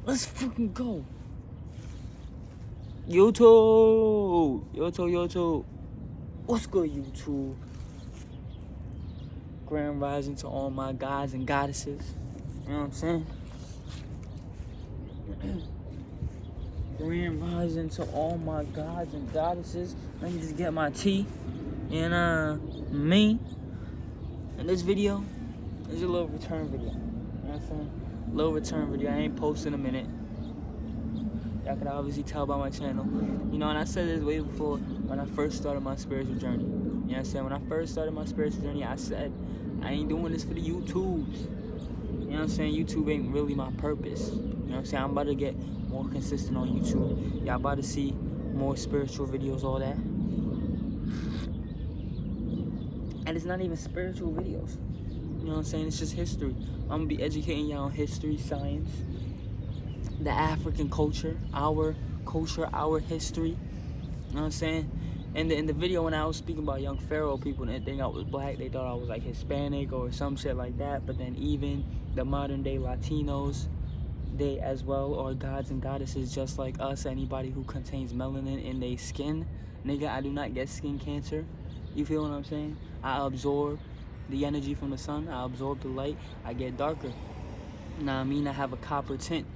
Let's freaking go. YouTube. What's good, YouTube? Grand rising to all my gods and goddesses. You know what I'm saying? Grand rising to all my gods and goddesses. Let me just get my tea. And me. And this video is a little return video. You know what I'm saying? Little return video. I ain't posting in a minute. Y'all can obviously tell by my channel. You know, and I said this way before when I first started my spiritual journey. You know what I'm saying? When I first started my spiritual journey, I said, I ain't doing this for the YouTubes. You know what I'm saying? YouTube ain't really my purpose. You know what I'm saying? I'm about to get more consistent on YouTube. Y'all about to see more spiritual videos, all that. And it's not even spiritual videos. You know what I'm saying? It's just history. I'm going to be educating y'all on history, science, the African culture, our history. You know what I'm saying? And in the video when I was speaking about young pharaoh, people didn't think I was black. They thought I was like Hispanic or some shit like that. But then even the modern day Latinos, they as well are gods and goddesses just like us. Anybody who contains melanin in their skin. Nigga, I do not get skin cancer. You feel what I'm saying? I absorb the energy from the sun. I absorb the light. I get darker. Now I mean, I have a copper tint.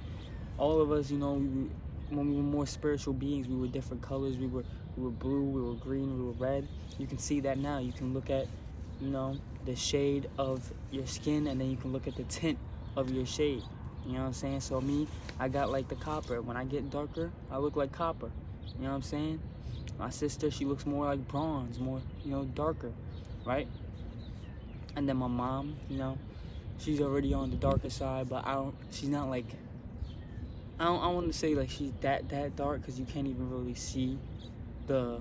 All of us, you know, when we were more spiritual beings, we were different colors. We were blue, we were green, we were red. You can see that now. You can look at, you know, the shade of your skin, and then you can look at the tint of your shade. You know what I'm saying? So me, I got like the copper. When I get darker, I look like copper. You know what I'm saying? My sister, she looks more like bronze, more, you know, darker, right? And then my mom, you know, she's already on the darker side, but she's not like, I don't want to say like she's that dark, because you can't even really see the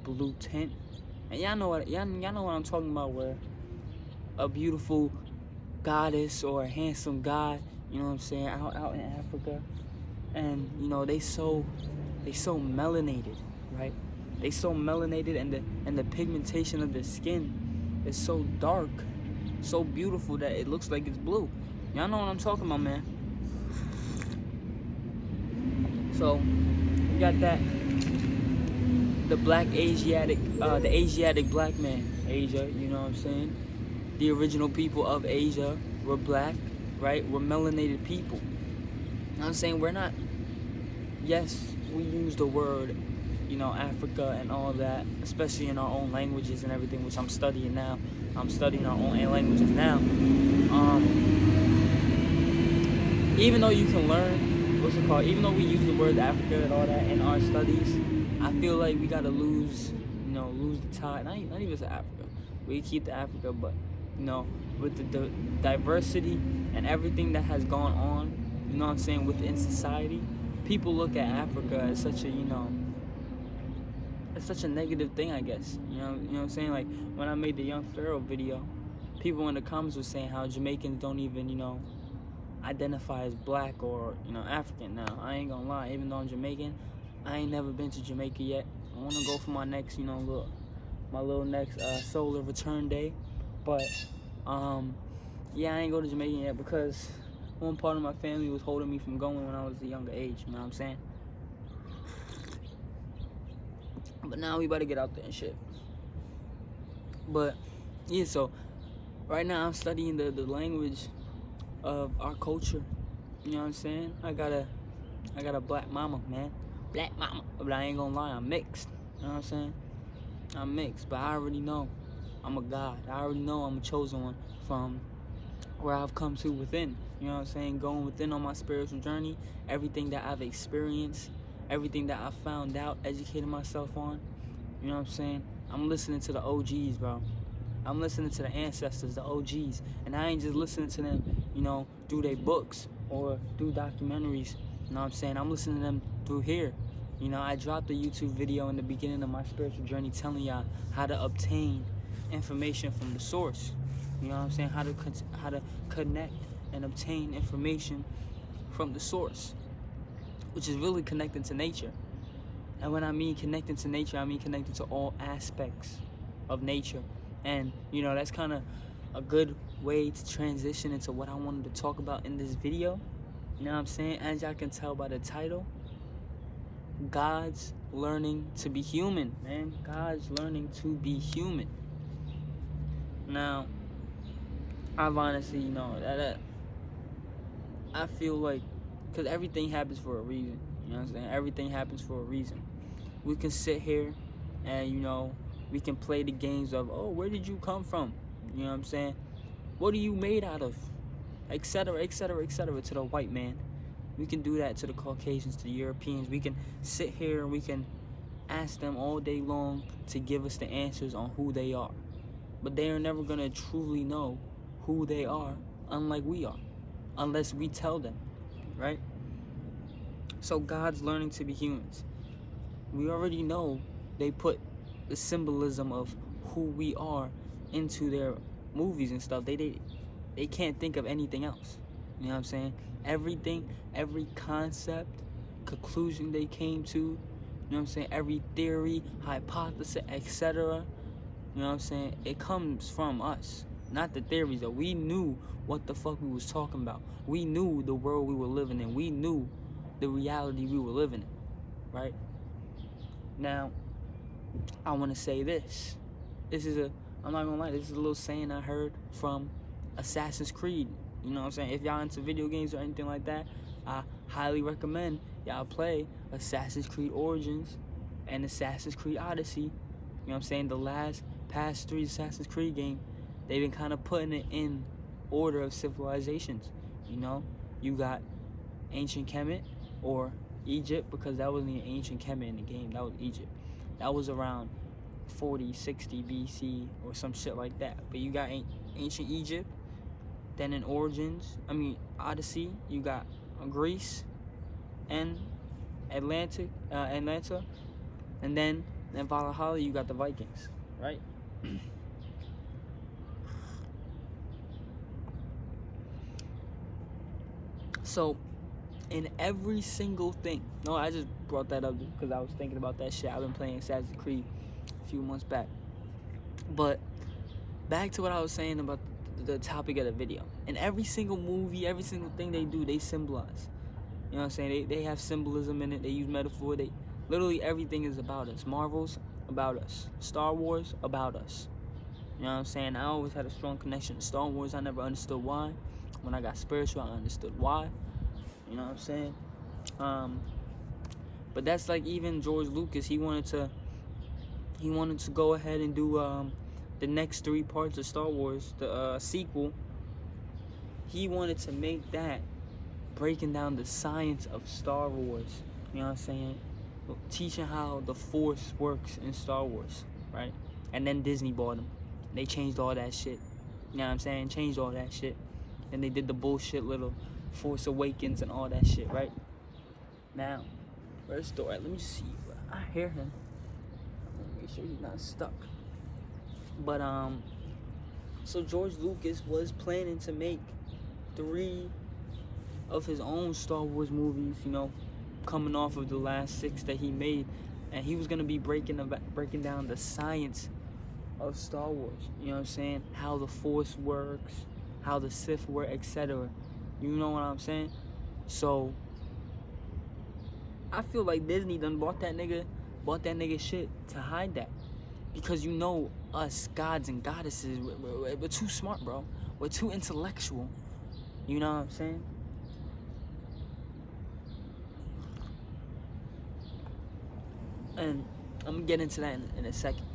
blue tint. And y'all know what I'm talking about, where a beautiful goddess or a handsome god, you know what I'm saying, out in Africa, and you know they so melanated, right? They so melanated, and the pigmentation of their skin is so dark, so beautiful that it looks like it's blue. Y'all know what I'm talking about, man. So we got that, the Asiatic black man, Asia, you know what I'm saying? The original people of Asia were black, right? We're melanated people. You know what I'm saying? We're not, yes, we use the word, you know, Africa and all that, especially in our own languages and everything, which I'm studying now. I'm studying our own languages now. Even though you can learn, even though we use the word Africa and all that in our studies, I feel like we gotta lose the tie. Not even to Africa. We keep the Africa, but you know, with the diversity and everything that has gone on, you know what I'm saying, within society, people look at Africa as such a, you know, it's such a negative thing, I guess. You know what I'm saying? Like when I made the young pharaoh video, people in the comments were saying how Jamaicans don't even, you know, identify as black or, you know, African. Now I ain't gonna lie, even though I'm Jamaican, I ain't never been to Jamaica yet. I want to go for my next, you know, my little next solar return day. But yeah, I ain't go to Jamaica yet because one part of my family was holding me from going when I was a younger age. You know what I'm saying? But now we better get out there and shit. But yeah, so right now I'm studying the language of our culture. You know what I'm saying? I got a black mama, man. Black mama. But I ain't gonna lie, I'm mixed. You know what I'm saying? I'm mixed, but I already know I'm a god. I already know I'm a chosen one from where I've come to within. You know what I'm saying? Going within on my spiritual journey, everything that I've experienced, everything that I've found out, educating myself on. You know what I'm saying? I'm listening to the OGs, bro. I'm listening to the ancestors, the OGs. And I ain't just listening to them, you know, through their books or through documentaries. You know what I'm saying? I'm listening to them through here. You know, I dropped a YouTube video in the beginning of my spiritual journey telling y'all how to obtain information from the source. You know what I'm saying? How to connect and obtain information from the source, which is really connecting to nature. And when I mean connecting to nature, I mean connecting to all aspects of nature. And, you know, that's kind of a good way to transition into what I wanted to talk about in this video. You know what I'm saying? As y'all can tell by the title, God's learning to be human, man. God's learning to be human. Now, I've honestly, that I feel like, because everything happens for a reason. You know what I'm saying? Everything happens for a reason. We can sit here and, we can play the games of, oh, where did you come from? You know what I'm saying? What are you made out of? Etc., etc., etc. to the white man. We can do that to the Caucasians, to the Europeans. We can sit here and we can ask them all day long to give us the answers on who they are. But they are never going to truly know who they are, unlike we are, unless we tell them, right? So God's learning to be humans. We already know they put the symbolism of who we are into their movies and stuff. They can't think of anything else. You know what I'm saying? Everything, every concept, conclusion they came to, you know what I'm saying? Every theory, hypothesis, etc. You know what I'm saying? It comes from us, not the theories. Though we knew what the fuck we was talking about. We knew the world we were living in. We knew the reality we were living in, right? Now, I want to say this. I'm not gonna lie, this is a little saying I heard from Assassin's Creed. You know what I'm saying? If y'all into video games or anything like that, I highly recommend y'all play Assassin's Creed Origins and Assassin's Creed Odyssey. You know what I'm saying? The past 3 Assassin's Creed games, they've been kind of putting it in order of civilizations. You got ancient Kemet, or Egypt, because that wasn't even ancient Kemet in the game. That was Egypt. That was around 40, 60 BC or some shit like that. But you got ancient Egypt. Then in Odyssey, you got Greece and Atlanta. And then in Valhalla, you got the Vikings, right? So, in every single thing. No, I just brought that up because I was thinking about that shit. I've been playing Assassin's Creed a few months back. But back to what I was saying about the topic of the video. In every single movie, every single thing they do, they symbolize. You know what I'm saying? They have symbolism in it. They use metaphor. Literally everything is about us. Marvel's about us. Star Wars, about us. You know what I'm saying? I always had a strong connection to Star Wars. I never understood why. When I got spiritual, I understood why. You know what I'm saying? But that's like even George Lucas. He wanted to go ahead and do the next 3 parts of Star Wars, the sequel. He wanted to make that breaking down the science of Star Wars. You know what I'm saying? Teaching how the Force works in Star Wars, right? And then Disney bought him. They changed all that shit. You know what I'm saying? Changed all that shit. And they did the bullshit little Force Awakens and all that shit, right? Now, where's the door? Let me see. I hear him. Make sure he's not stuck. But so George Lucas was planning to make 3 of his own Star Wars movies, coming off of the last 6 that he made, and he was gonna be breaking down the science of Star Wars. You know what I'm saying? How the Force works, how the Sith work, etc. You know what I'm saying? So I feel like Disney done bought that nigga shit to hide that. Because us gods and goddesses, we're too smart, bro. We're too intellectual. You know what I'm saying? And I'm gonna get into that in a second.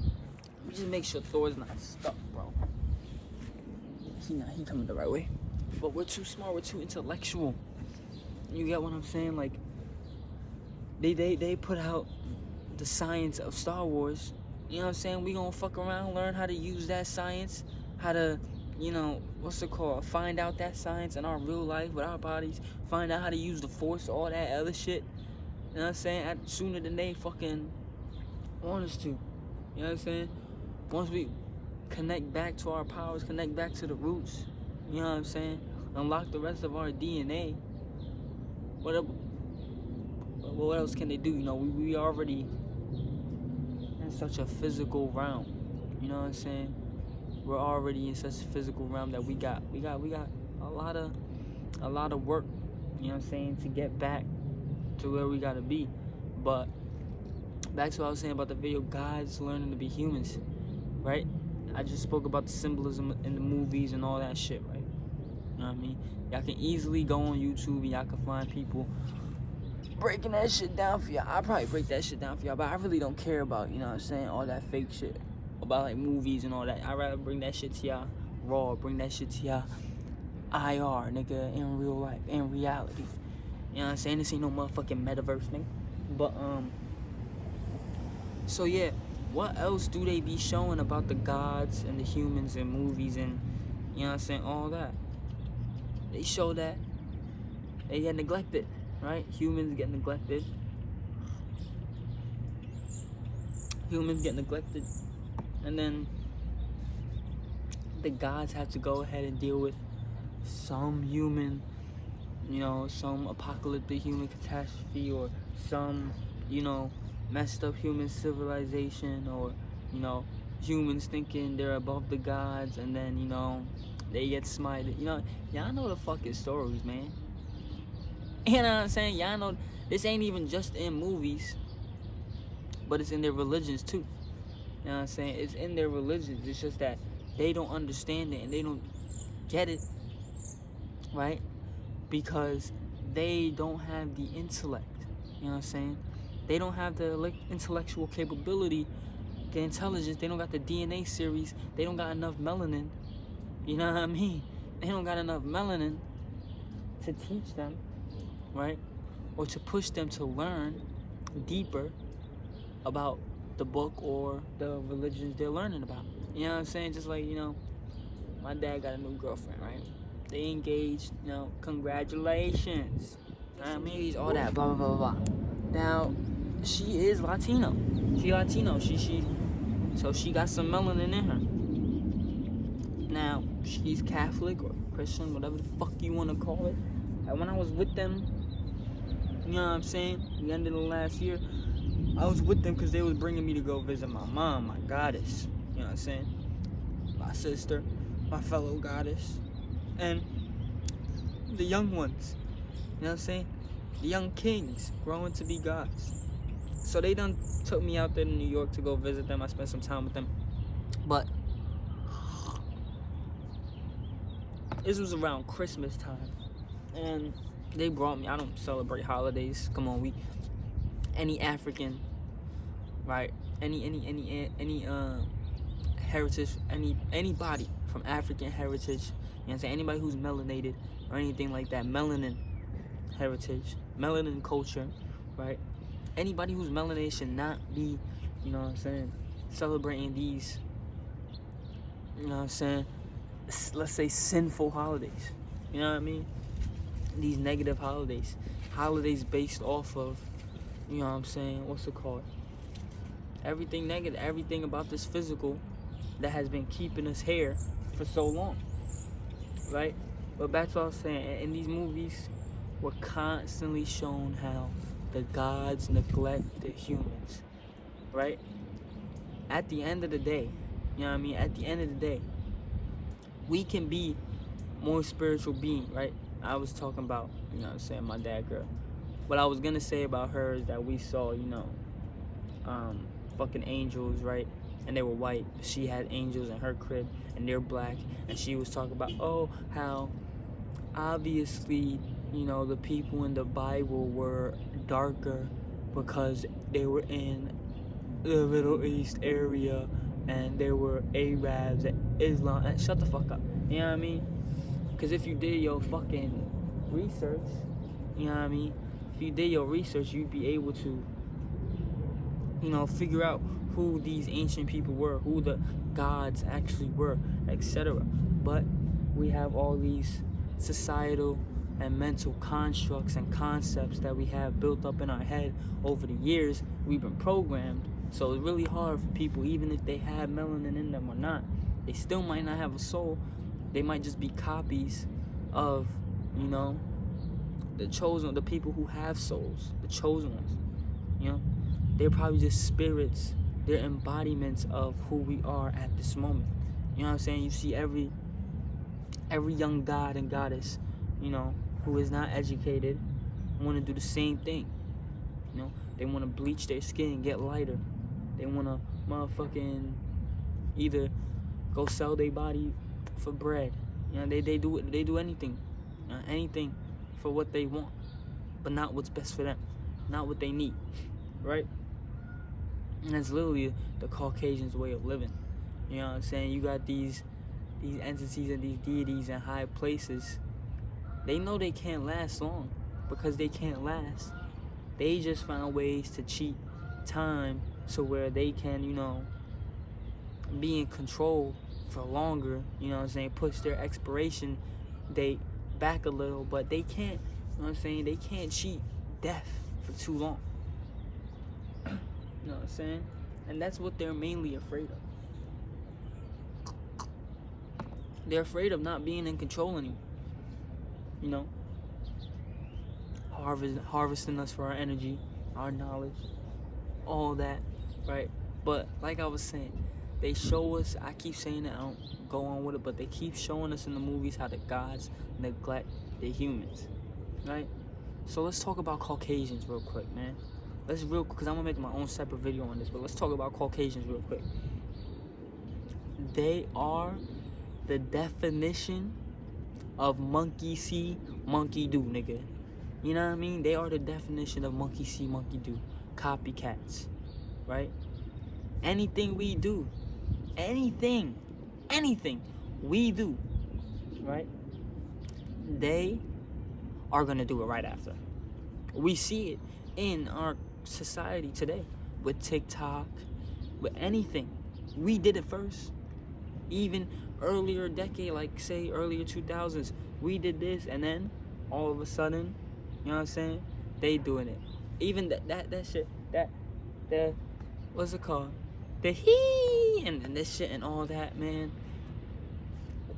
Let me just make sure Thor's not stuck, bro. He coming the right way. But we're too smart, we're too intellectual. You get what I'm saying? Like, they put out the science of Star Wars. You know what I'm saying? We gonna fuck around, learn how to use that science, how to, find out that science in our real life with our bodies, find out how to use the Force, all that other shit. You know what I'm saying? Sooner than they fucking want us to. You know what I'm saying? Once we connect back to our powers, connect back to the roots, you know what I'm saying? Unlock the rest of our DNA. What else can they do? We already in such a physical realm. You know what I'm saying? We're already in such a physical realm that we got a lot of a lot of work, you know what I'm saying, to get back to where we gotta be. But back to what I was saying about the video, God's learning to be humans, right? I just spoke about the symbolism in the movies and all that shit, right? You know what I mean? Y'all can easily go on YouTube and y'all can find people breaking that shit down for y'all. I'll probably break that shit down for y'all, but I really don't care about, you know what I'm saying, all that fake shit about like movies and all that. I'd rather bring that shit to y'all raw, bring that shit to y'all IR, nigga, in real life, in reality. You know what I'm saying? This ain't no motherfucking metaverse, nigga. But, so yeah, what else do they be showing about the gods and the humans in movies and, you know what I'm saying, all that? They show that they get neglected, right? Humans get neglected. Humans get neglected. And then the gods have to go ahead and deal with some human, you know, some apocalyptic human catastrophe, or some, you know, messed up human civilization, or, you know, humans thinking they're above the gods, and then, you know, they get smited. You know, y'all know the fucking stories, man. You know what I'm saying? Y'all know this ain't even just in movies, but it's in their religions too. You know what I'm saying? It's in their religions. It's just that they don't understand it and they don't get it, right? Because they don't have the intellect. You know what I'm saying? They don't have the intellectual capability, the intelligence. They don't got the DNA series. They don't got enough melanin. You know what I mean? They don't got enough melanin to teach them, right? Or to push them to learn deeper about the book or the religions they're learning about. You know what I'm saying? Just like, you know, my dad got a new girlfriend, right? They engaged, you know, congratulations. You know what I mean? All that, blah, blah, blah, blah. Now, she is Latino. She Latino. So she got some melanin in her. Now, she's Catholic or Christian, whatever the fuck you want to call it. And when I was with them, you know what I'm saying, the end of the last year, I was with them because they was bringing me to go visit my mom, my goddess. You know what I'm saying? My sister, my fellow goddess. And the young ones. You know what I'm saying? The young kings growing to be gods. So they done took me out there to New York to go visit them. I spent some time with them. But this was around Christmas time. And they brought me, I don't celebrate holidays. Come on, any African, right? Any heritage, anybody from African heritage, you know what I'm saying? Anybody who's melanated or anything like that, melanin heritage, melanin culture, right? Anybody who's melanated should not be, you know what I'm saying, celebrating these, you know what I'm saying, let's say sinful holidays. You know what I mean? These negative holidays. Holidays based off of, you know what I'm saying, what's it called? Everything negative, everything about this physical that has been keeping us here for so long, right? But back to what I was saying, in these movies, we're constantly shown how the gods neglect the humans, right? At the end of the day, you know what I mean? At the end of the day, we can be more spiritual being, right? I was talking about, you know what I'm saying, my dad girl. What I was gonna say about her is that we saw, you know, fucking angels, right? And they were white. She had angels in her crib and they're black. And she was talking about, oh, how obviously, you know, the people in the Bible were darker because they were in the Middle East area and they were Arabs and Islam. And shut the fuck up. You know what I mean? Because if you did your fucking research, you know what I mean? If you did your research, you'd be able to, you know, figure out who these ancient people were, who the gods actually were, etc. But we have all these societal and mental constructs and concepts that we have built up in our head over the years. We've been programmed. So it's really hard for people, even if they have melanin in them or not, they still might not have a soul. They might just be copies of, you know, the chosen, the people who have souls, the chosen ones. You know, they're probably just spirits. They're embodiments of who we are at this moment. You know what I'm saying? You see every young god and goddess, who is not educated, want to do the same thing. They want to bleach their skin, get lighter. They want to motherfucking either go sell their body for bread. They do anything, anything for what they want, but not what's best for them, not what they need, right? And that's literally the Caucasians' way of living. You know what I'm saying? You got these entities and these deities in high places. They know they can't last long because they can't last. They just found ways to cheat time so where they can, be in control for longer, push their expiration date back a little, but they can't, they can't cheat death for too long. You know what I'm saying? And that's what they're mainly afraid of. They're afraid of not being in control anymore. Harvesting us for our energy, our knowledge, all that, right? But like I was saying, they show us, I keep saying it, I don't go on with it, but they keep showing us in the movies how the gods neglect the humans, right? So let's talk about Caucasians real quick, man. Because I'm going to make my own separate video on this, but let's talk about Caucasians real quick. They are the definition of monkey see, monkey do, nigga. You know what I mean? They are the definition of monkey see, monkey do. Copycats, right? Anything we do, anything we do, right? They are going to do it right after. We see it in our society today with TikTok, with anything. We did it first. Even earlier decade, like say earlier 2000s, we did this, and then all of a sudden, you know what I'm saying? They doing it. Even that shit, the what's it called? The hee and this shit and all that, man.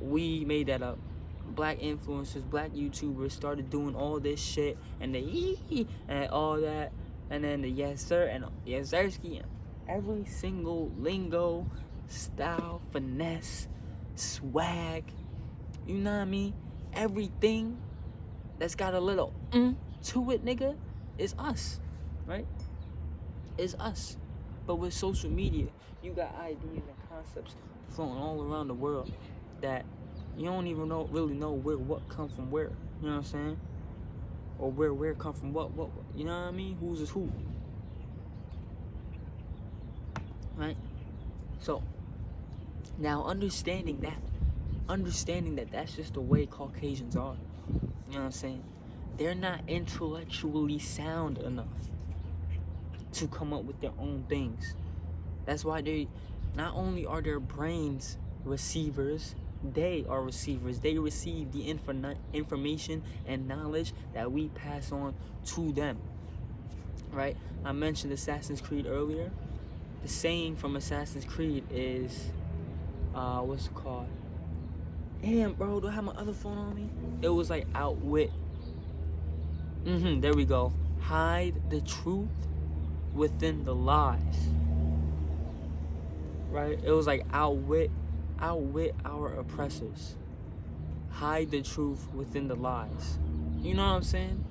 We made that up. Black influencers, black YouTubers started doing all this shit and the hee and all that, and then the yes sir and yes sirski, every single lingo, style, finesse, swag, you know what I mean? Everything that's got a little to it, nigga, is us, right? Is us. But with social media, you got ideas and concepts floating all around the world that you don't even really know where what come from where. You know what I'm saying? Or where come from what, you know what I mean? Who's is who. Right? So, now understanding that that's just the way Caucasians are. You know what I'm saying? They're not intellectually sound enough to come up with their own things. That's why they, not only are their brains receivers, they are receivers. They receive the information and knowledge that we pass on to them. Right? I mentioned Assassin's Creed earlier. The saying from Assassin's Creed is, what's it called? Damn, bro, do I have my other phone on me? It was like outwit. There we go. Hide the truth within the lies. Right? It was like outwit our oppressors. Hide the truth within the lies. You know what I'm saying?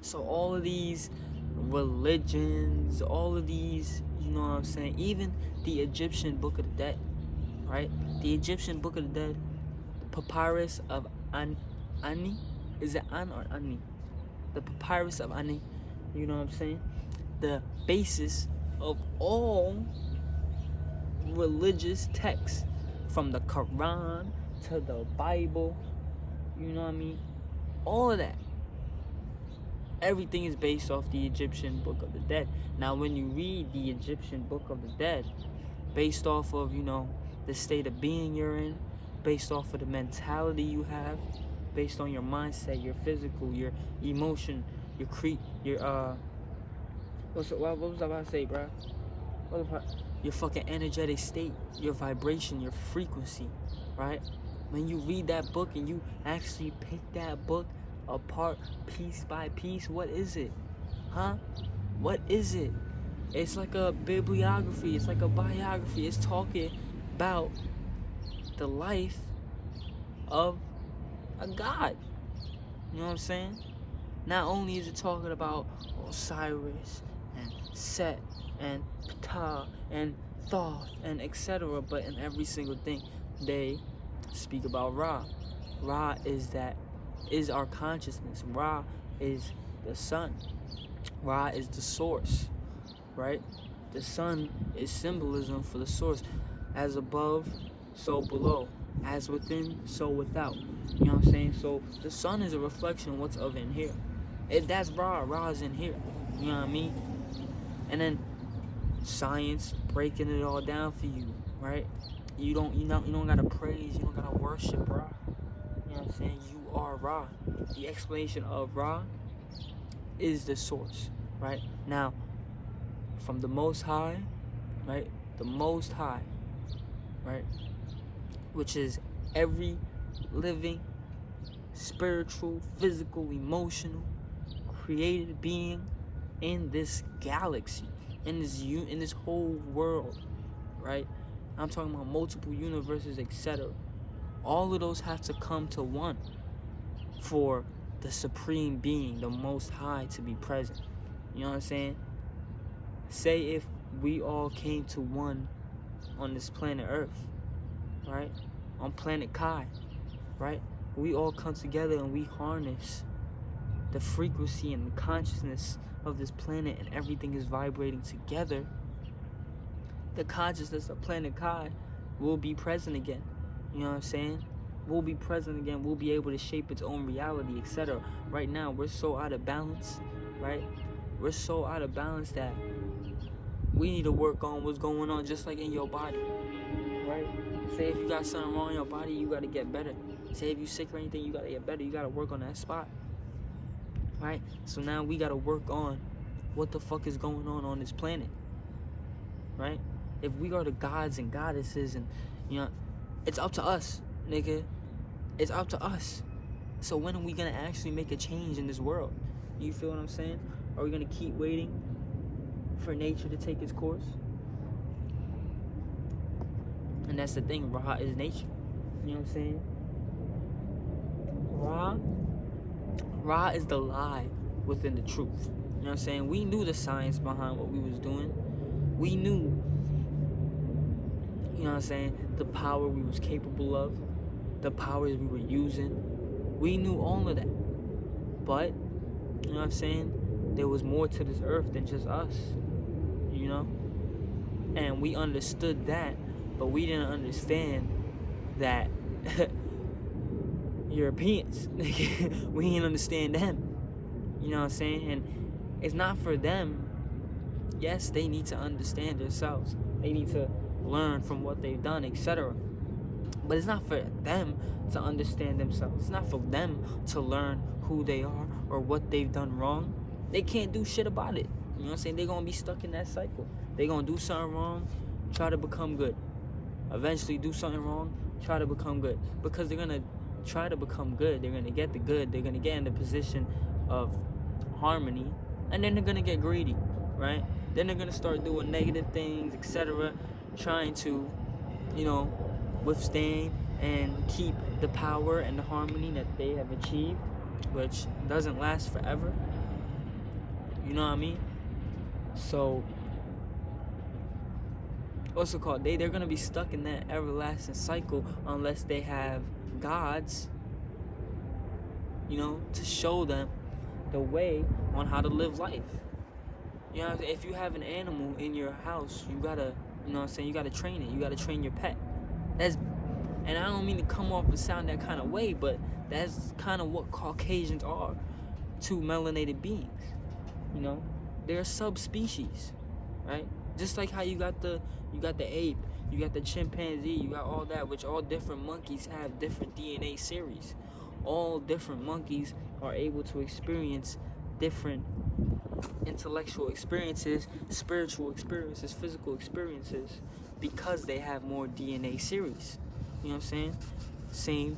So all of these religions, all of these, you know what I'm saying? Even the Egyptian Book of the Dead, right? The Egyptian Book of the Dead, the papyrus of Ani. Is it An or Ani? The papyrus of Ani. You know what I'm saying? The basis of all religious texts, from the Quran to the Bible, you know what I mean? All of that. Everything is based off the Egyptian Book of the Dead. Now, when you read the Egyptian Book of the Dead, based off of, the state of being you're in, based off of the mentality you have, based on your mindset, your physical, your emotion, what was I about to say, bro? Your fucking energetic state, your vibration, your frequency, right? When you read that book and you actually pick that book apart piece by piece, what is it? Huh? What is it? It's like a bibliography. It's like a biography. It's talking about the life of a god. You know what I'm saying? Not only is it talking about Osiris and Set and Ptah and Thoth and etc., but in every single thing they speak about Ra. Ra is our consciousness. Ra is the sun. Ra is the source, right? The sun is symbolism for the source. As above, so below. As within, so without. You know what I'm saying? So the sun is a reflection of what's of in here. That's Ra. Ra is in here. You know what I mean? And then science breaking it all down for you, right? You don't gotta praise, you don't gotta worship Ra. You know what I'm saying? You are Ra. The explanation of Ra is the source, right? Now, from the Most High, right? The Most High, right? Which is every living, spiritual, physical, emotional, created being in this galaxy, in this whole world, right? I'm talking about multiple universes, etc. All of those have to come to one for the supreme being, the Most High, to be present. You know what I'm saying? Say if we all came to one on this planet Earth, right? On planet Kai, right? We all come together and we harness the frequency and the consciousness of this planet, and everything is vibrating together. The consciousness of planet Kai will be present again. You know what I'm saying? Will be present again. Will be able to shape its own reality, etc. Right now, we're so out of balance, right? We're so out of balance that we need to work on what's going on, just like in your body, right? Say if you got something wrong in your body, you got to get better. Say if you sick or anything, you got to get better. You got to work on that spot, right? So now we got to work on what the fuck is going on this planet, right? If we are the gods and goddesses, and you know, it's up to us, nigga. It's up to us. So when are we gonna actually make a change in this world? You feel what I'm saying? Are we gonna keep waiting for nature to take its course? And that's the thing, Ra is nature. You know what I'm saying? Ra is the lie within the truth. You know what I'm saying? We knew the science behind what we was doing. We knew, you know what I'm saying, the power we was capable of, the powers we were using. We knew all of that. But, you know what I'm saying, there was more to this earth than just us, you know? And we understood that, but we didn't understand that Europeans, we didn't understand them. You know what I'm saying? And it's not for them. Yes, they need to understand themselves. They need to learn from what they've done, etc. But it's not for them to understand themselves. It's not for them to learn who they are or what they've done wrong. They can't do shit about it. You know what I'm saying? They're going to be stuck in that cycle. They're going to do something wrong, try to become good. Eventually do something wrong, try to become good. Because they're going to try to become good. They're going to get the good. They're going to get in the position of harmony. And then they're going to get greedy, right? Then they're going to start doing negative things, etc. Trying to, you know, withstand and keep the power and the harmony that they have achieved, which doesn't last forever. You know what I mean? So, what's it called? They're going to be stuck in that everlasting cycle unless they have gods, you know, to show them the way on how to live life. You know what I'm saying? If you have an animal in your house, you gotta, you know what I'm saying, you gotta train it. You gotta train your pet. And I don't mean to come off and sound that kind of way, but that's kind of what Caucasians are to melanated beings. You know, they're subspecies, right? Just like how you got the ape, you got the chimpanzee, you got all that, which all different monkeys have different DNA series. All different monkeys are able to experience different intellectual experiences, spiritual experiences, physical experiences, because they have more DNA series. You know what I'm saying? Same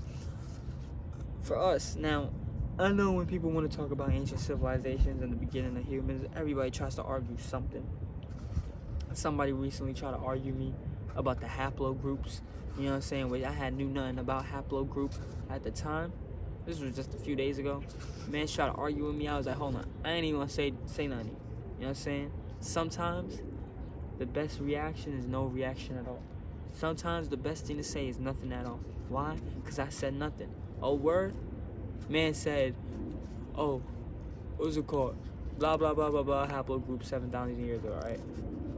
for us. Now, I know when people want to talk about ancient civilizations and the beginning of humans, everybody tries to argue something. Somebody recently tried to argue me about the haplogroups. You know what I'm saying? Which I knew nothing about haplogroup at the time. This was just a few days ago. Man tried to argue with me. I was like, hold on. I ain't even gonna say nothing. You know what I'm saying? Sometimes the best reaction is no reaction at all. Sometimes the best thing to say is nothing at all. Why? Because I said nothing. A word? Man said, oh, what was it called? Blah, blah, blah, blah, blah, haplogroup 7,000 years ago, right?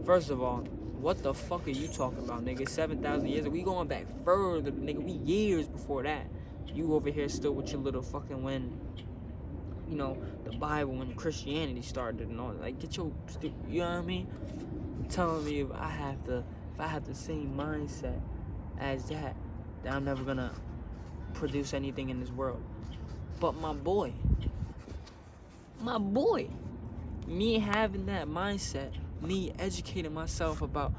First of all, what the fuck are you talking about, nigga? 7,000 years ago? We going back further, nigga. We years before that. You over here still with your little fucking when, you know, the Bible, when Christianity started and all that. Like, get your, you know what I mean? Telling me if I have the same mindset as that I'm never gonna produce anything in this world. But my boy, me having that mindset, me educating myself about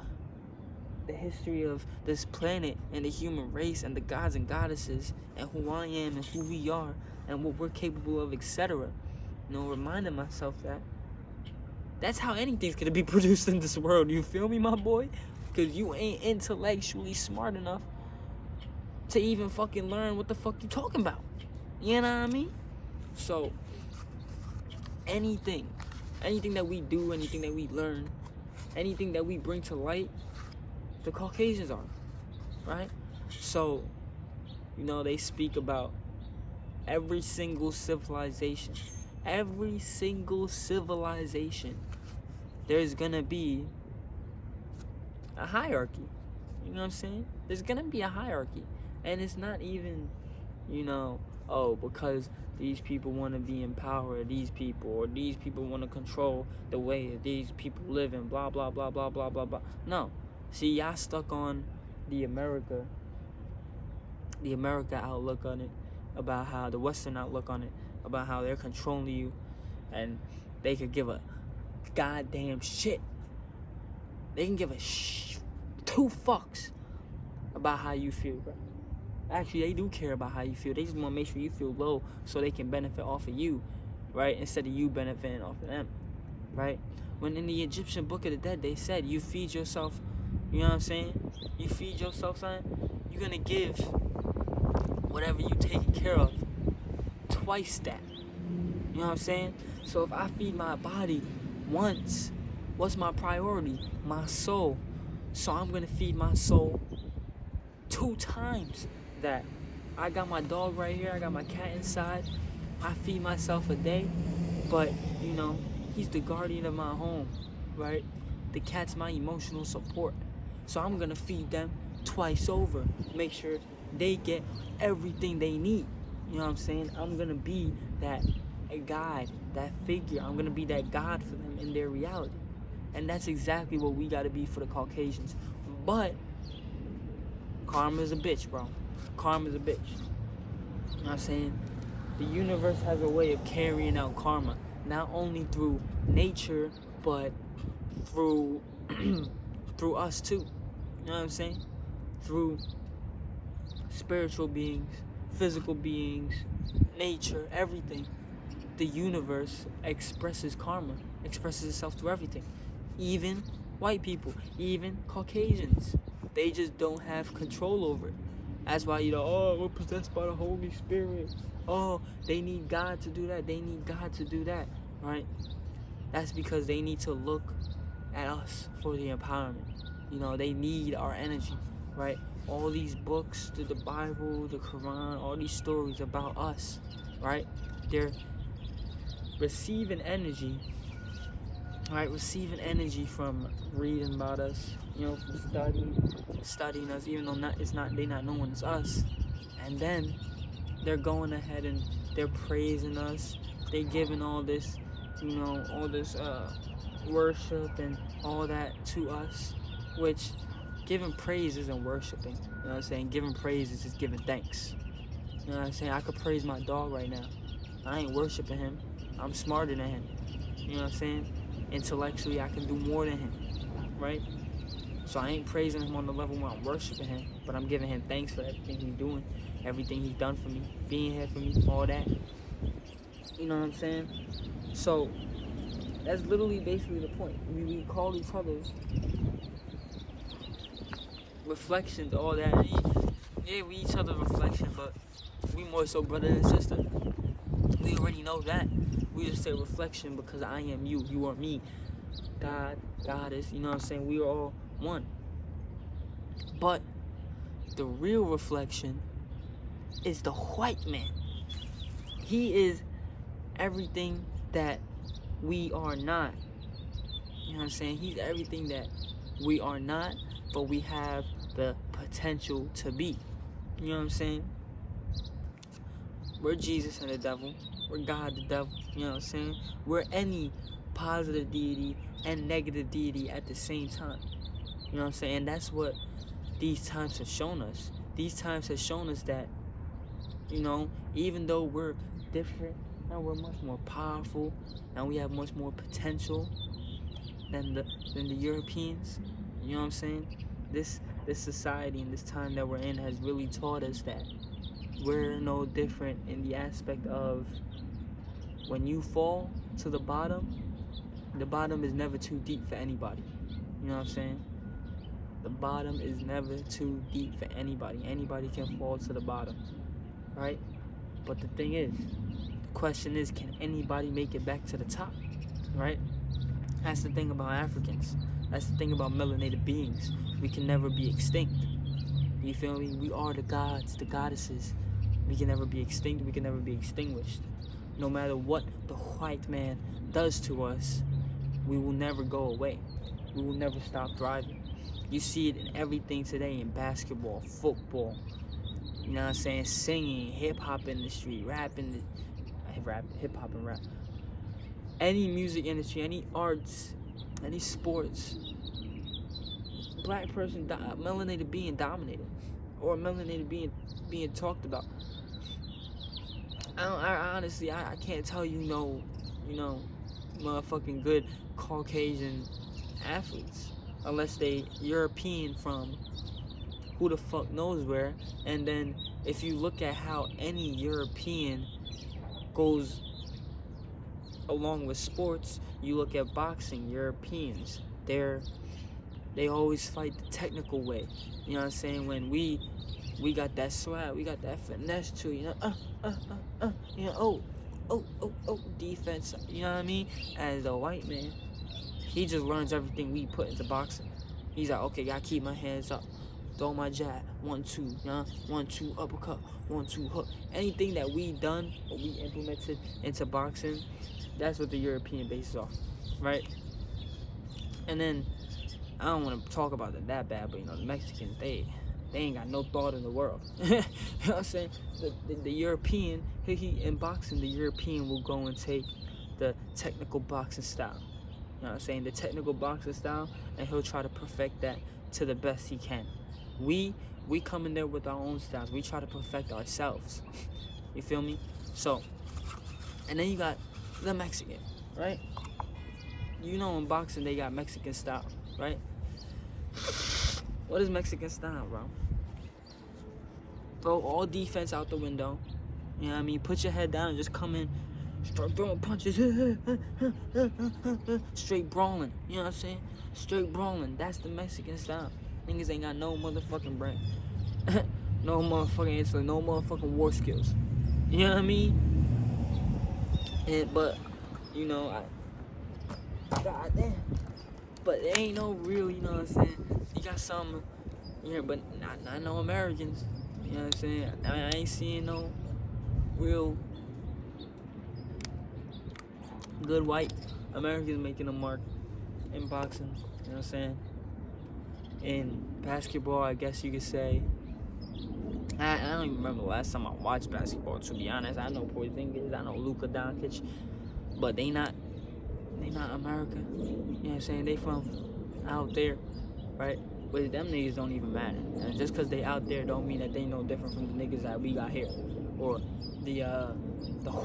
the history of this planet and the human race and the gods and goddesses and who I am and who we are and what we're capable of, etc. You know, reminding myself that that's how anything's gonna be produced in this world. You feel me, my boy? Because you ain't intellectually smart enough to even fucking learn what the fuck you talking about. You know what I mean? So, anything that we do, anything that we learn, anything that we bring to light, the Caucasians are, right? So, you know, they speak about every single civilization, there's gonna be a hierarchy. You know what I'm saying? There's gonna be a hierarchy. And it's not even, you know, oh, because these people want to be in power, these people, or these people want to control the way that these people live in, blah, blah, blah, blah, blah, blah, blah. No. See, y'all stuck on the America outlook on it, about how the Western outlook on it, about how they're controlling you, and they could give a goddamn shit. They can give a two fucks about how you feel, bro. Actually, they do care about how you feel. They just want to make sure you feel low so they can benefit off of you, right? Instead of you benefiting off of them, right? When in the Egyptian Book of the Dead, they said you feed yourself, you know what I'm saying? You feed yourself, son, you're going to give whatever you taking care of twice that. You know what I'm saying? So if I feed my body once, what's my priority? My soul. So I'm going to feed my soul 2 times that. I got my dog right here. I got my cat inside. I feed myself a day. But, you know, he's the guardian of my home, right? The cat's my emotional support. So I'm going to feed them twice over. Make sure they get everything they need. You know what I'm saying? I'm going to be that guide, that figure. I'm going to be that God for them in their reality. And that's exactly what we got to be for the Caucasians. But karma's a bitch, bro. Karma's a bitch. You know what I'm saying? The universe has a way of carrying out karma. Not only through nature, but through through us too. You know what I'm saying? Through spiritual beings, physical beings, nature, everything. The universe expresses karma, expresses itself through everything. Even white people, even Caucasians. They just don't have control over it. That's why, you know, oh, we're possessed by the Holy Spirit. Oh, they need God to do that. They need God to do that, right? That's because they need to look at us for the empowerment. You know, they need our energy, right? All these books, the Bible, the Quran, all these stories about us, right? They're receiving energy, right? Receiving energy from reading about us, you know, from studying us, even though they're not knowing it's us. And then they're going ahead and they're praising us. They're giving all this, you know, all this worship and all that to us, which giving praise isn't worshiping. You know what I'm saying? Giving praise is just giving thanks. You know what I'm saying? I could praise my dog right now. I ain't worshiping him. I'm smarter than him. You know what I'm saying? Intellectually, I can do more than him, right? So I ain't praising him on the level where I'm worshiping him, but I'm giving him thanks for everything he's doing, everything he's done for me, being here for me, all that. You know what I'm saying? So that's literally basically the point. We call each other's reflections, all that. Yeah, we each other's reflection, but We more so brother and sister. We already know that. We just say reflection because I am you, you are me. God, Goddess, you know what I'm saying? We are all one. But the real reflection is the white man. He is everything that we are not. You know what I'm saying? He's everything that we are not, but we have the potential to be. You know what I'm saying? We're Jesus and the devil. We're God the devil. You know what I'm saying? We're any positive deity and negative deity at the same time. You know what I'm saying? And that's what these times have shown us. These times have shown us that, you know, even though we're different and we're much more powerful and we have much more potential than the Europeans, you know what I'm saying? This society and this time that we're in has really taught us that we're no different in the aspect of when you fall to the bottom is never too deep for anybody. You know what I'm saying? The bottom is never too deep for anybody. Anybody can fall to the bottom, right? But the thing is, the question is, can anybody make it back to the top, right? That's the thing about Africans. That's the thing about melanated beings. We can never be extinct. You feel me? We are the gods, the goddesses. We can never be extinct. We can never be extinguished. No matter what the white man does to us, we will never go away. We will never stop thriving. You see it in everything today, in basketball, football, you know what I'm saying, singing, hip-hop industry, hip-hop and rap. Any music industry, any arts, any sports, black person, melanated being dominated, or melanated being talked about. I honestly can't tell you no, motherfucking good Caucasian athletes unless they European from who the fuck knows where. And then if you look at how any European goes along with sports, you look at boxing, Europeans, they always fight the technical way. You know what I'm saying? When we got that swag, we got that finesse too, you know, you know, defense, you know what I mean? As a white man, he just learns everything we put into boxing. He's like, okay, gotta keep my hands up, throw my jab, 1-2, you know, 1-2 uppercut, 1-2 hook. Anything that we done or we implemented into boxing, that's what the European bases off, right? And then I don't want to talk about it that bad, but you know, the Mexicans, they ain't got no thought in the world. You know what I'm saying? The European, he in boxing, the European will go and take the technical boxing style. You know what I'm saying? The technical boxing style, and he'll try to perfect that to the best he can. We come in there with our own styles. We try to perfect ourselves. You feel me? So, and then you got the Mexican, right? You know, in boxing they got Mexican style, right? What is Mexican style, bro? Throw all defense out the window. You know what I mean? Put your head down and just come in, start throwing punches. Straight brawling. You know what I'm saying? Straight brawling. That's the Mexican style. Niggas ain't got no motherfucking brain. No motherfucking intellect. No motherfucking war skills. You know what I mean? But, you know, God damn. But there ain't no real, you know what I'm saying? You got some here, but not no Americans. You know what I'm saying? I mean, I ain't seeing no real good white Americans making a mark in boxing. You know what I'm saying? In basketball, I guess you could say. I don't even remember the last time I watched basketball, to be honest. I know Porzingis, I know Luka Doncic, but they not America. You know what I'm saying? They from out there, right? But them niggas don't even matter. And just because they out there don't mean that they no different from the niggas that we got here, or the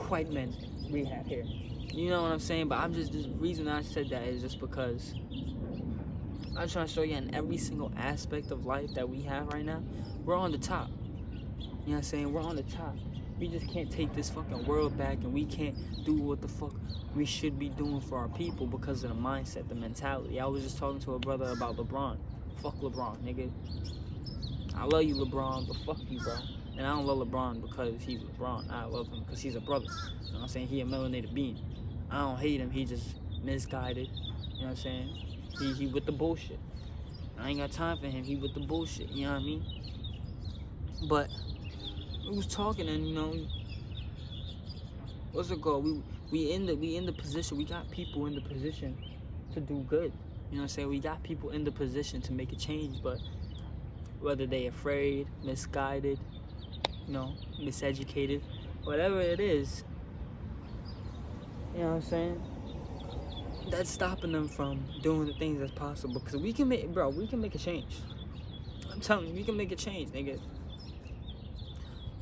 white men we have here. You know what I'm saying? But I'm just, the reason I said that is just because I'm trying to show you in every single aspect of life that we have right now, we're on the top. You know what I'm saying? We're on the top. We just can't take this fucking world back, and we can't do what the fuck we should be doing for our people because of the mindset, the mentality. I was just talking to a brother about LeBron. Fuck LeBron, nigga. I love you, LeBron, but fuck you, bro. And I don't love LeBron because he's LeBron. I love him because he's a brother. You know what I'm saying? He a melanated being. I don't hate him. He just misguided. You know what I'm saying? He with the bullshit. I ain't got time for him. He with the bullshit. You know what I mean? But we was talking, and you know, what's it called? We in the position. We got people in the position to do good. You know what I'm saying? We got people in the position to make a change, but whether they afraid, misguided, you know, miseducated, whatever it is, you know what I'm saying? That's stopping them from doing the things that's possible. Because we can make a change. I'm telling you, we can make a change, nigga.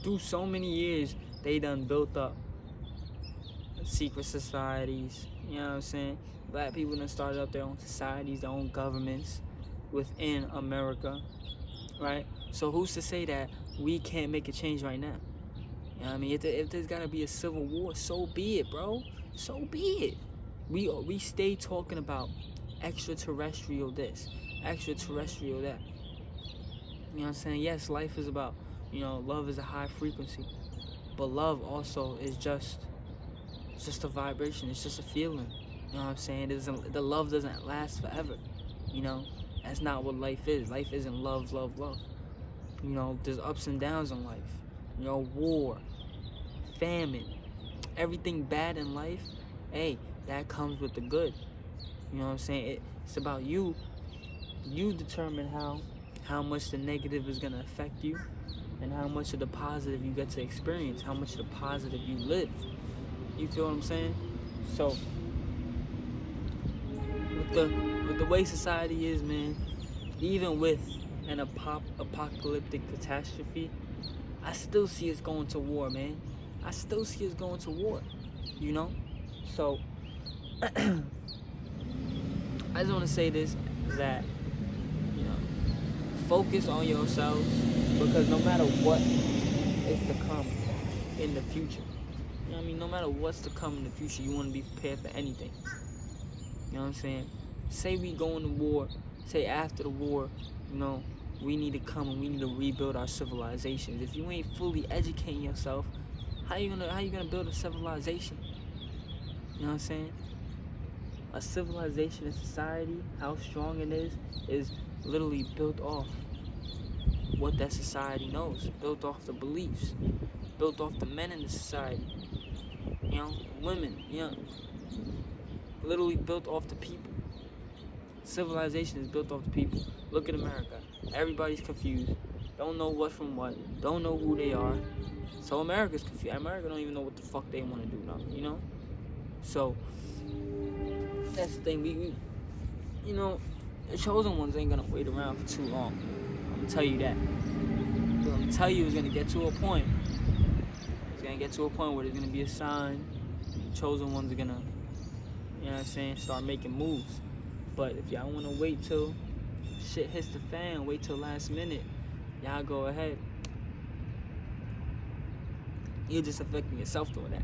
Through so many years, they done built up secret societies, you know what I'm saying? Black people done started up their own societies, their own governments within America, right? So who's to say that we can't make a change right now? You know what I mean? If there's gotta be a civil war, so be it, bro. So be it. We stay talking about extraterrestrial this, extraterrestrial that. You know what I'm saying? Yes, life is about, you know, love is a high frequency. But love also is just a vibration. It's just a feeling. You know what I'm saying? The love doesn't last forever. You know? That's not what life is. Life isn't love, love, love. You know, there's ups and downs in life. You know, war, famine, everything bad in life, hey, that comes with the good. You know what I'm saying? It's about you. You determine how much the negative is gonna affect you, and how much of the positive you get to experience, how much of the positive you live. You feel what I'm saying? So, with the way society is, man, even with an apocalyptic catastrophe, I still see us going to war, man. I still see us going to war, you know? So, I just want to say this, that, you know, focus on yourselves, because no matter what is to come in the future, you know what I mean? No matter what's to come in the future, you want to be prepared for anything. You know what I'm saying? Say we go into war, say after the war, you know, we need to come and we need to rebuild our civilizations. If you ain't fully educating yourself, how you gonna build a civilization? You know what I'm saying? A civilization, a society, how strong it is literally built off what that society knows, built off the beliefs, built off the men in the society, you know, women, you know, literally built off the people. Civilization is built off the people. Look at America. Everybody's confused. Don't know what from what. Don't know who they are. So America's confused. America don't even know what the fuck they want to do now, you know? So, that's the thing. We you know, the chosen ones ain't gonna wait around for too long. I'm gonna tell you that. But I'm gonna tell you, it's gonna get to a point. It's gonna get to a point where there's gonna be a sign. The chosen ones are gonna, you know what I'm saying, start making moves. But if y'all wanna wait till shit hits the fan, wait till last minute, y'all go ahead. You're just affecting yourself doing that.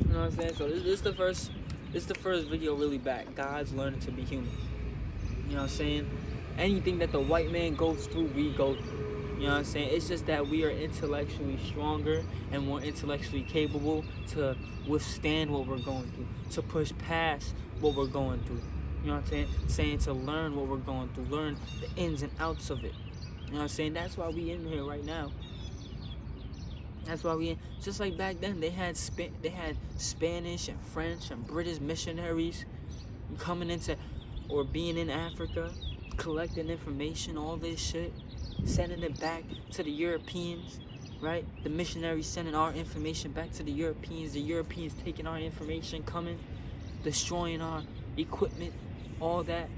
You know what I'm saying? So this is the first video really back. God's learning to be human. You know what I'm saying? Anything that the white man goes through, we go through. You know what I'm saying? It's just that we are intellectually stronger and more intellectually capable to withstand what we're going through, to push past what we're going through. You know what I'm saying? Saying to learn what we're going through, learn the ins and outs of it. You know what I'm saying? That's why we in here right now. That's why we in. Just like back then, they had Spanish and French and British missionaries coming into or being in Africa, collecting information, all this shit, sending it back to the Europeans, right? The missionaries sending our information back to the Europeans taking our information, coming, destroying our equipment, all that.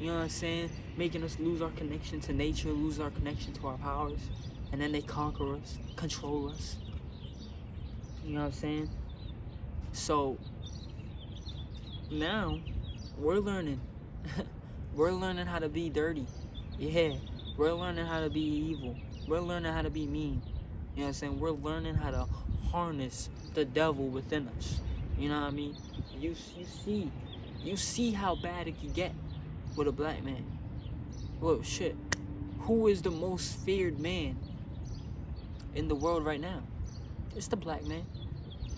You know what I'm saying? Making us lose our connection to nature, lose our connection to our powers. And then they conquer us, control us. You know what I'm saying? So, now, we're learning. We're learning how to be dirty. Yeah, we're learning how to be evil. We're learning how to be mean. You know what I'm saying? We're learning how to harness the devil within us. You know what I mean? You see how bad it can get with a black man. Whoa, shit. who is the most feared man in the world right now? It's the black man.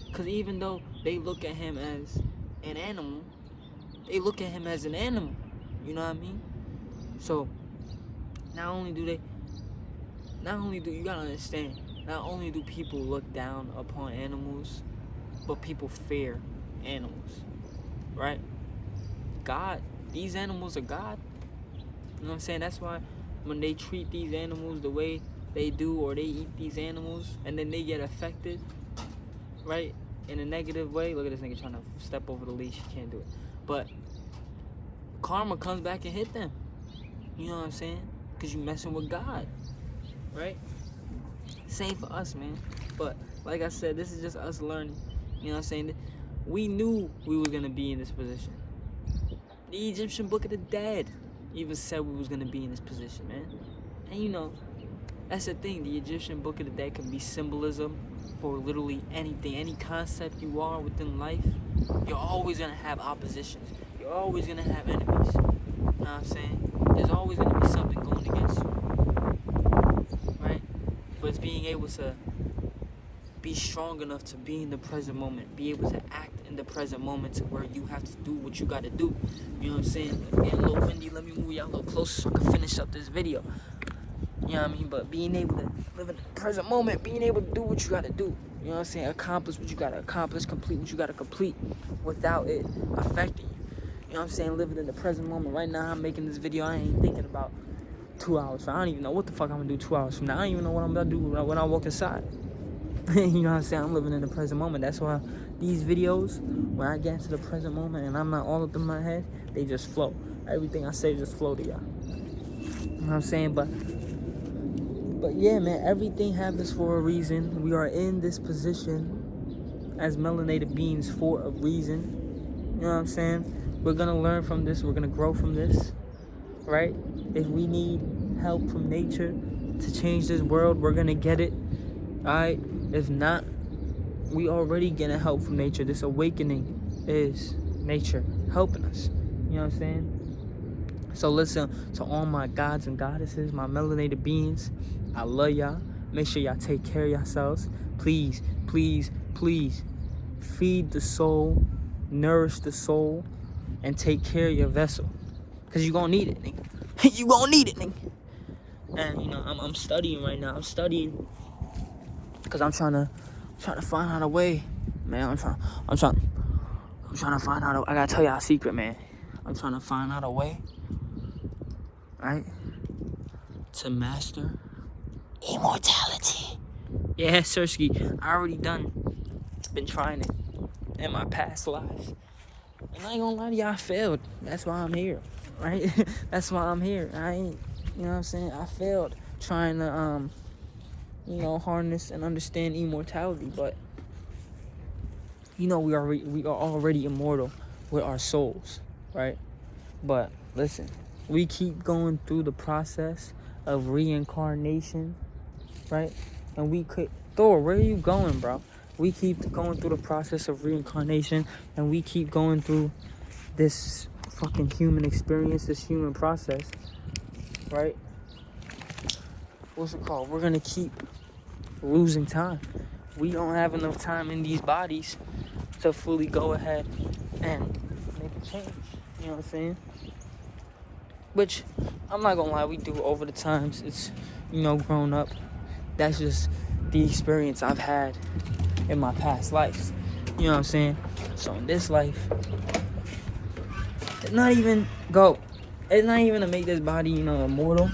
Because even though they look at him as an animal, they look at him as an animal. You know what I mean? So, not only do you gotta understand, not only do people look down upon animals, but people fear animals, right? God, these animals are God. You know what I'm saying? That's why when they treat these animals the way they do, or they eat these animals, and then they get affected, right, in a negative way. Look at this nigga trying to step over the leash. He can't do it. But karma comes back and hit them. You know what I'm saying? Because you messing with God, right? Same for us, man. But like I said, this is just us learning. You know what I'm saying? We knew we were going to be in this position. The Egyptian Book of the Dead even said we was going to be in this position, man. And you know, that's the thing. The Egyptian Book of the Dead can be symbolism for literally anything. Any concept you are within life, you're always going to have oppositions. You're always going to have enemies. You know what I'm saying? There's always going to be something going against you. Right? But it's being able to be strong enough to be in the present moment. Be able to act in the present moment to where you have to do what you got to do. You know what I'm saying? Getting a little windy. Let me move y'all a little closer so I can finish up this video. You know what I mean? But being able to live in the present moment, being able to do what you got to do. You know what I'm saying? Accomplish what you got to accomplish, complete what you got to complete without it affecting you. You know what I'm saying? Living in the present moment. Right now, I'm making this video. I ain't thinking about 2 hours. I don't even know what the fuck I'm going to do 2 hours from now. I don't even know what I'm about to do when I walk inside. You know what I'm saying? I'm living in the present moment. That's why these videos, when I get into the present moment and I'm not all up in my head, they just flow. Everything I say just flow to y'all. You know what I'm saying? But yeah, man, everything happens for a reason. We are in this position as melanated beings for a reason. You know what I'm saying? We're going to learn from this. We're going to grow from this, right? If we need help from nature to change this world, we're going to get it, all right? If not, we already getting help from nature. This awakening is nature helping us. You know what I'm saying? So listen to all my gods and goddesses, my melanated beings. I love y'all. Make sure y'all take care of yourselves. Please, please, please feed the soul, nourish the soul, and take care of your vessel. Because you're going to need it, nigga. You going to need it, nigga. And, you know, I'm studying right now. I'm studying because I'm trying to find out a way, man. I'm trying to find out. I gotta tell y'all a secret, man. I'm trying to find out a way, right, to master immortality. Yeah, Sirski, I already been trying it in my past lives, and I ain't gonna lie to y'all, I failed. That's why I'm here, right? That's why I'm here. I ain't, you know what I'm saying? I failed trying to you know, harness and understand immortality, but you know, we are already immortal with our souls, right? But listen, we keep going through the process of reincarnation, right? And we could, Thor, where are you going, bro? We keep going through the process of reincarnation, and we keep going through this fucking human experience, this human process, right? What's it called? We're gonna keep losing time. We don't have enough time in these bodies to fully go ahead and make a change. You know what I'm saying? Which, I'm not gonna lie, we do over the times. It's, you know, grown up. That's just the experience I've had in my past lives. You know what I'm saying? So in this life, it's not even to make this body, you know, immortal.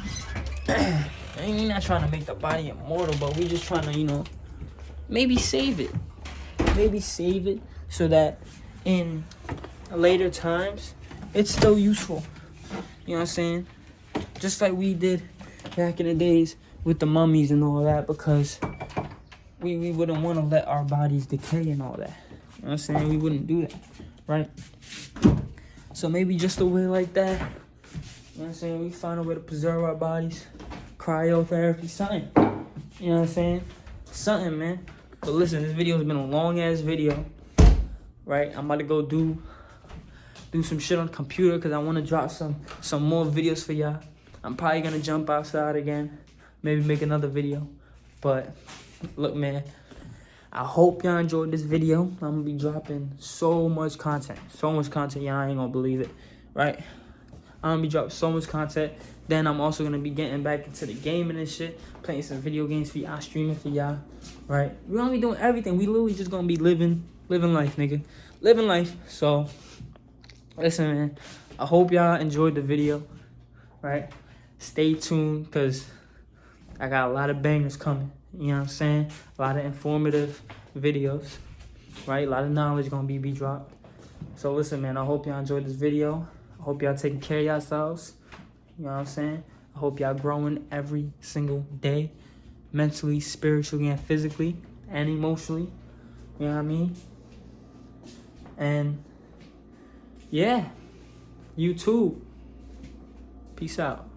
And we're not trying to make the body immortal, but we're just trying to, you know, maybe save it. Maybe save it so that in later times, it's still useful. You know what I'm saying? Just like we did back in the days with the mummies and all that, because we wouldn't want to let our bodies decay and all that. You know what I'm saying? We wouldn't do that, right? So maybe just a way like that, you know what I'm saying? We find a way to preserve our bodies. Cryotherapy, something. You know what I'm saying? Something, man. But listen, this video has been a long ass video, right? I'm about to go do some shit on the computer because I want to drop some more videos for y'all. I'm probably gonna jump outside again, maybe make another video. But look, man, I hope y'all enjoyed this video. I'm gonna be dropping so much content, y'all ain't gonna believe it, right? I'm gonna be dropping so much content. Then I'm also gonna be getting back into the gaming and shit, playing some video games for y'all, streaming for y'all, right? We're gonna be doing everything. We literally just gonna be living life, nigga, living life. So listen, man, I hope y'all enjoyed the video, right? Stay tuned, because I got a lot of bangers coming. You know what I'm saying? A lot of informative videos, right? A lot of knowledge gonna be dropped. So listen, man, I hope y'all enjoyed this video. I hope y'all taking care of yourselves. You know what I'm saying? I hope y'all growing every single day, mentally, spiritually, and physically, and emotionally. You know what I mean? And yeah, you too. Peace out.